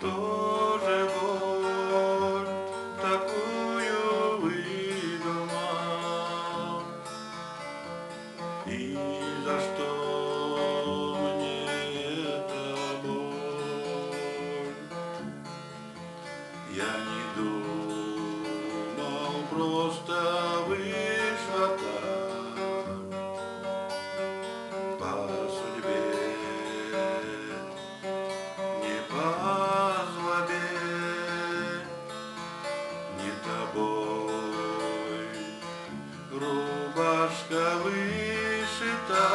тоже боль такую выдумал? И за что мне эта боль? Я не думал, просто вышло так по судьбе, не по злобе, не тобой. Рубашка вышита,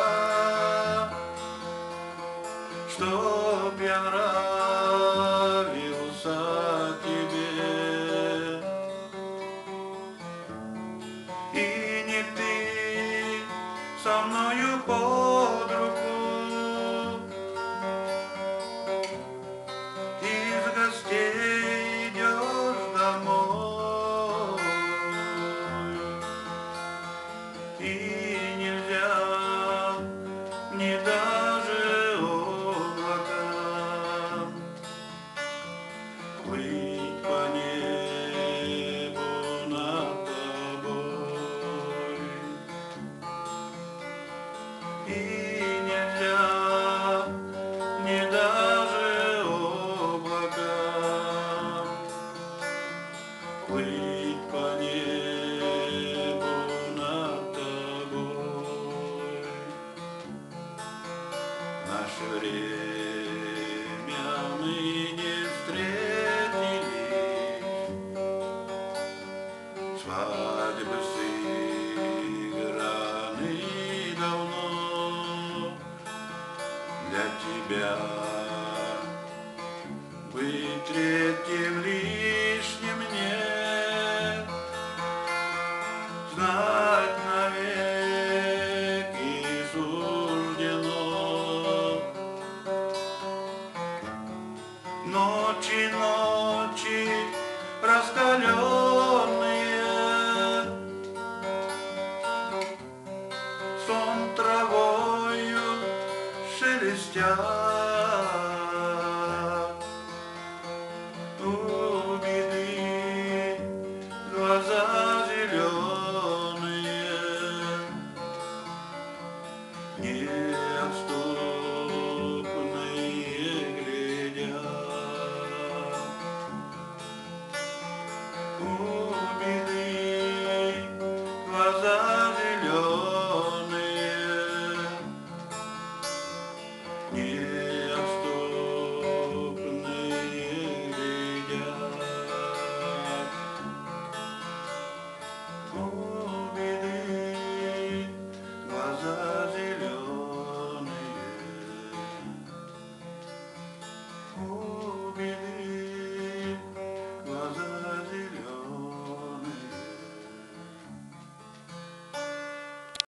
чтоб я нравился тебе. И не ты со мною под руку из гостей идешь домой. И нельзя мне даже облакам плыть по небу над тобой. И нельзя мне даже облакам плыть по небу над тобой. В наше время мы не встретились, свадьбы сыграны давно. Для тебя быть третьим лишним нет, знать навеки суждено. Ночи, ночи раскаленные